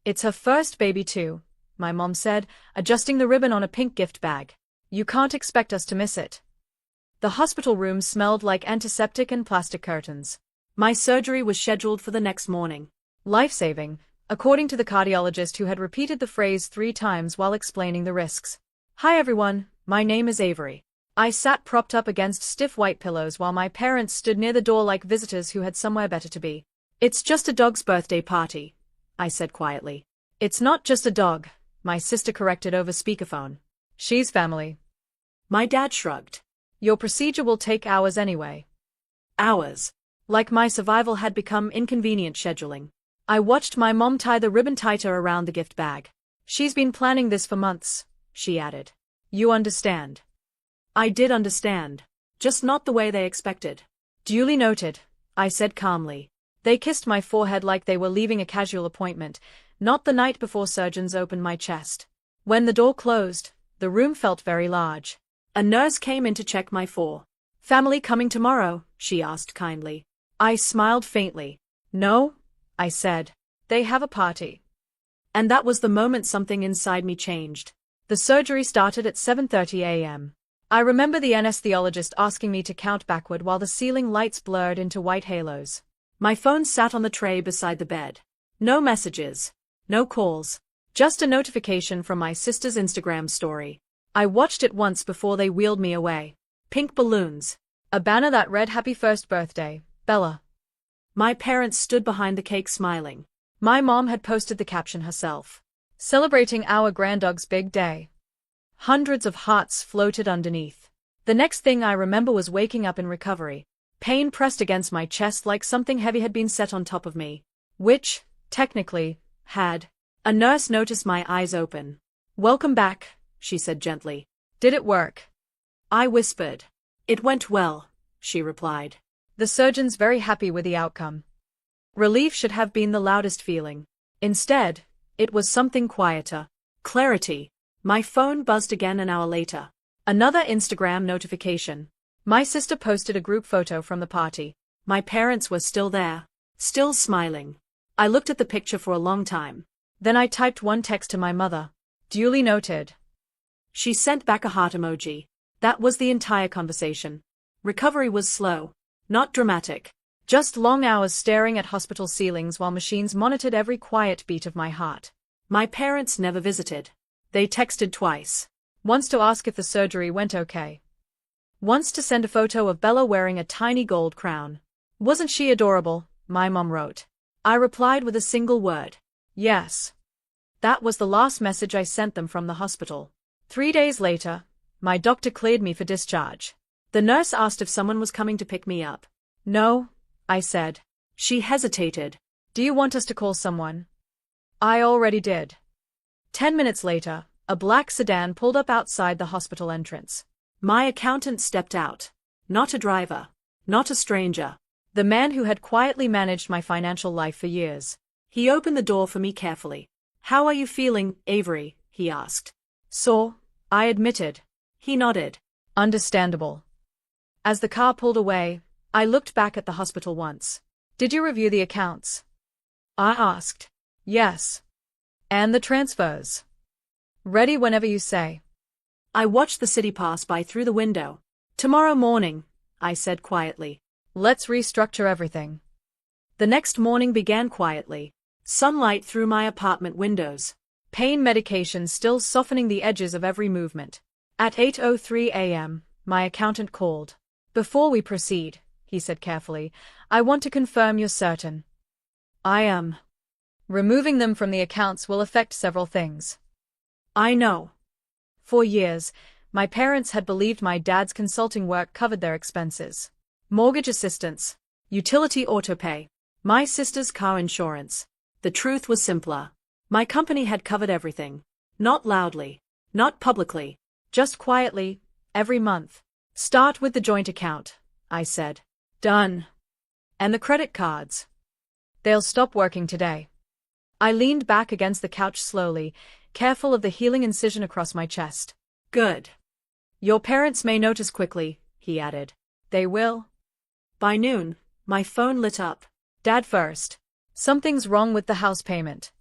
It's her first baby too, my mom said, adjusting the ribbon on a pink gift bag. You can't expect us to miss it. The hospital room smelled like antiseptic and plastic curtains. My surgery was scheduled for the next morning. Life-saving, according to the cardiologist who had repeated the phrase 3 times while explaining the risks. Hi everyone, my name is Avery. I sat propped up against stiff white pillows while my parents stood near the door like visitors who had somewhere better to be. It's just a dog's birthday party, I said quietly. It's not just a dog, my sister corrected over speakerphone. She's family. My dad shrugged. Your procedure will take hours anyway. Hours. Like my survival had become inconvenient scheduling. I watched my mom tie the ribbon tighter around the gift bag. She's been planning this for months, she added. You understand. I did understand. Just not the way they expected. Duly noted, I said calmly. They kissed my forehead like they were leaving a casual appointment, not the night before surgeons opened my chest. When the door closed, the room felt very large. A nurse came in to check my family coming tomorrow, she asked kindly. I smiled faintly. No, I said. They have a party. And that was the moment something inside me changed. The surgery started at 7:30 a.m. I remember the anesthesiologist asking me to count backward while the ceiling lights blurred into white halos. My phone sat on the tray beside the bed. No messages. No calls. Just a notification from my sister's Instagram story. I watched it once before they wheeled me away. Pink balloons. A banner that read Happy First Birthday, Bella. My parents stood behind the cake smiling. My mom had posted the caption herself. Celebrating our granddog's big day. Hundreds of hearts floated underneath. The next thing I remember was waking up in recovery. Pain pressed against my chest like something heavy had been set on top of me. Which, technically, had. A nurse noticed my eyes open. Welcome back, she said gently. Did it work? I whispered. It went well, she replied. The surgeon's very happy with the outcome. Relief should have been the loudest feeling. Instead, it was something quieter. Clarity. My phone buzzed again an hour later. Another Instagram notification. My sister posted a group photo from the party. My parents were still there. Still smiling. I looked at the picture for a long time. Then I typed one text to my mother. Duly noted. She sent back a heart emoji. That was the entire conversation. Recovery was slow. Not dramatic. Just long hours staring at hospital ceilings while machines monitored every quiet beat of my heart. My parents never visited. They texted twice. Once to ask if the surgery went okay. Once to send a photo of Bella wearing a tiny gold crown. Wasn't she adorable? My mom wrote. I replied with a single word. Yes. That was the last message I sent them from the hospital. 3 days later, my doctor cleared me for discharge. The nurse asked if someone was coming to pick me up. No, I said. She hesitated. Do you want us to call someone? I already did. 10 minutes later, a black sedan pulled up outside the hospital entrance. My accountant stepped out. Not a driver. Not a stranger. The man who had quietly managed my financial life for years. He opened the door for me carefully. How are you feeling, Avery? He asked. Sore, I admitted. He nodded. Understandable. As the car pulled away, I looked back at the hospital once. Did you review the accounts? I asked. Yes. And the transfers? Ready whenever you say. I watched the city pass by through the window. Tomorrow morning, I said quietly. Let's restructure everything. The next morning began quietly. Sunlight through my apartment windows. Pain medication still softening the edges of every movement. At 8:03 a.m., my accountant called. Before we proceed, he said carefully, I want to confirm you're certain. I am. Removing them from the accounts will affect several things. I know. For years, my parents had believed my dad's consulting work covered their expenses. Mortgage assistance, utility autopay, my sister's car insurance. The truth was simpler. My company had covered everything. Not loudly. Not publicly. Just quietly, every month. Start with the joint account, I said. Done. And the credit cards. They'll stop working today. I leaned back against the couch slowly, careful of the healing incision across my chest. Good. Your parents may notice quickly, he added. They will. By noon, my phone lit up. Dad first. Something's wrong with the house payment.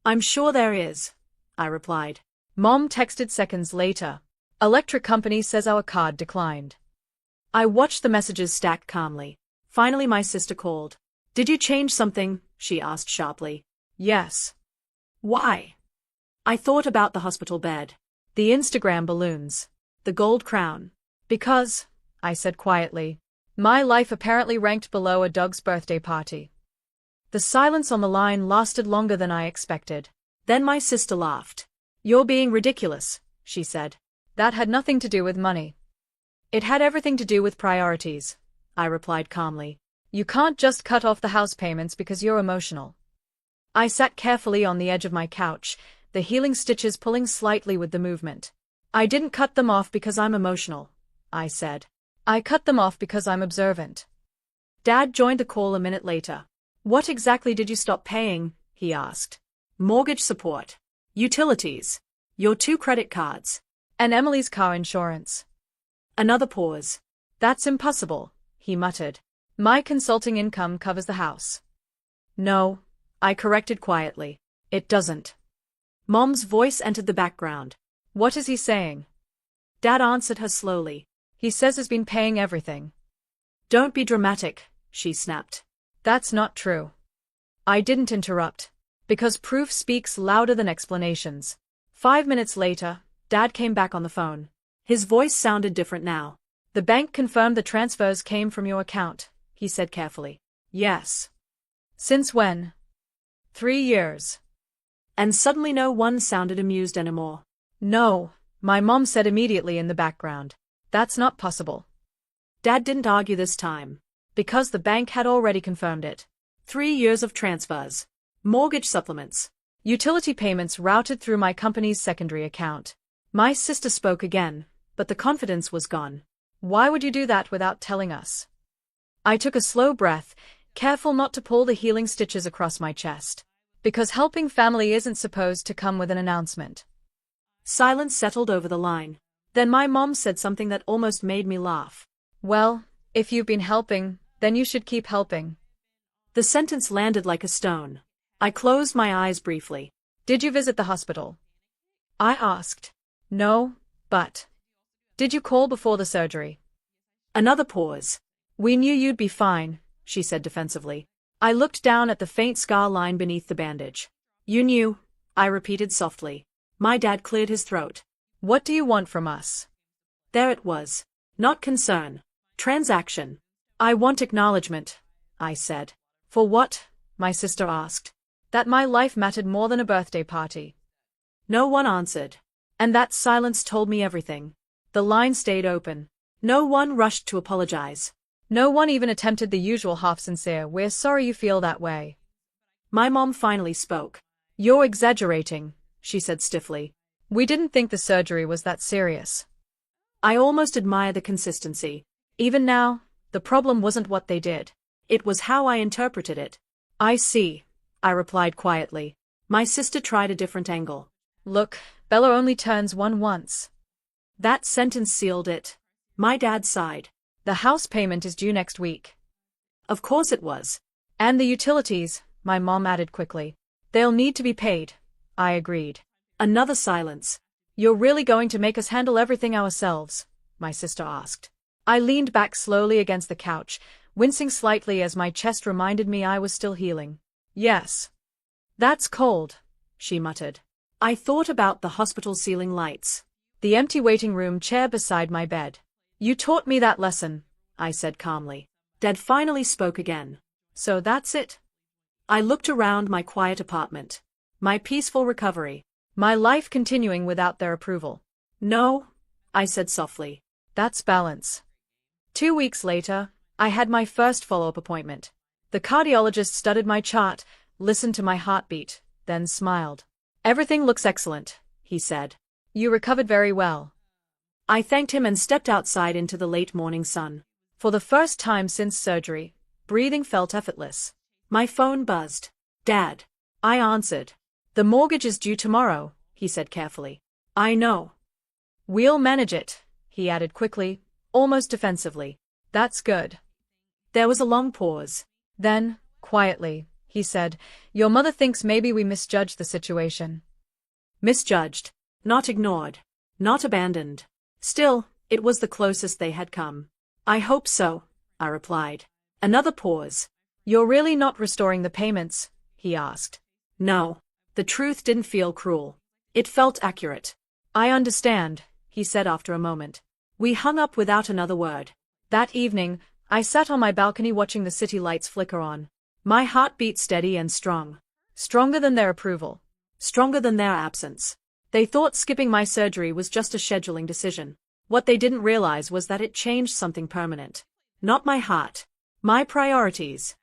I'm sure there is, I replied. Mom texted seconds later. Electric company says our card declined. I watched the messages stack calmly. Finally my sister called. Did you change something? She asked sharply. Yes. Why? I thought about the hospital bed, the Instagram balloons, the gold crown. Because, I said quietly, my life apparently ranked below a dog's birthday party. The silence on the line lasted longer than I expected. Then my sister laughed. You're being ridiculous, she said. That had nothing to do with money. It had everything to do with priorities, I replied calmly. You can't just cut off the house payments because you're emotional. I sat carefully on the edge of my couch, the healing stitches pulling slightly with the movement. I didn't cut them off because I'm emotional, I said. I cut them off because I'm observant. Dad joined the call a minute later. What exactly did you stop paying? He asked. Mortgage support, utilities, your 2 credit cards, and Emily's car insurance. Another pause. That's impossible, he muttered. My consulting income covers the house. No, I corrected quietly. It doesn't. Mom's voice entered the background. What is he saying? Dad answered her slowly. He says he's been paying everything. Don't be dramatic, she snapped. That's not true. I didn't interrupt, because proof speaks louder than explanations. 5 minutes later, Dad came back on the phone. His voice sounded different now. The bank confirmed the transfers came from your account, he said carefully. Yes. Since when? 3 years. And suddenly no one sounded amused anymore. No, my mom said immediately in the background. That's not possible. Dad didn't argue this time, because the bank had already confirmed it. 3 years of transfers, mortgage supplements, utility payments routed through my company's secondary account. My sister spoke again, but the confidence was gone. Why would you do that without telling us? I took a slow breath, careful not to pull the healing stitches across my chest. Because helping family isn't supposed to come with an announcement. Silence settled over the line. Then my mom said something that almost made me laugh. Well, if you've been helping, then you should keep helping. The sentence landed like a stone. I closed my eyes briefly. Did you visit the hospital? I asked. No, but. Did you call before the surgery? Another pause. We knew you'd be fine, she said defensively. I looked down at the faint scar line beneath the bandage. You knew, I repeated softly. My dad cleared his throat. What do you want from us? There it was. Not concern. Transaction. I want acknowledgement, I said. For what? My sister asked. That my life mattered more than a birthday party. No one answered. And that silence told me everything. The line stayed open. No one rushed to apologize. No one even attempted the usual half-sincere, "We're sorry you feel that way." My mom finally spoke. You're exaggerating, she said stiffly. We didn't think the surgery was that serious. I almost admire the consistency. Even now, the problem wasn't what they did. It was how I interpreted it. I see, I replied quietly. My sister tried a different angle. Look, Bella only turns 1 once. That sentence sealed it. My dad sighed. The house payment is due next week. Of course it was. And the utilities, my mom added quickly. They'll need to be paid, I agreed. Another silence. You're really going to make us handle everything ourselves? My sister asked. I leaned back slowly against the couch, wincing slightly as my chest reminded me I was still healing. Yes. That's cold, she muttered. I thought about the hospital ceiling lights. The empty waiting room chair beside my bed. You taught me that lesson, I said calmly. Dad finally spoke again. So that's it? I looked around my quiet apartment. My peaceful recovery. My life continuing without their approval. No, I said softly. That's balance. 2 weeks later, I had my first follow-up appointment. The cardiologist studied my chart, listened to my heartbeat, then smiled. Everything looks excellent, he said. You recovered very well. I thanked him and stepped outside into the late morning sun. For the first time since surgery, breathing felt effortless. My phone buzzed. Dad. I answered. The mortgage is due tomorrow, he said carefully. I know. We'll manage it, he added quickly, almost defensively. That's good. There was a long pause. Then, quietly, he said. Your mother thinks maybe we misjudged the situation. Misjudged. Not ignored. Not abandoned. Still, it was the closest they had come. I hope so, I replied. Another pause. You're really not restoring the payments? He asked. No. The truth didn't feel cruel. It felt accurate. I understand, he said after a moment. We hung up without another word. That evening, I sat on my balcony watching the city lights flicker on. My heart beat steady and strong. Stronger than their approval. Stronger than their absence. They thought skipping my surgery was just a scheduling decision. What they didn't realize was that it changed something permanent. Not my heart. My priorities.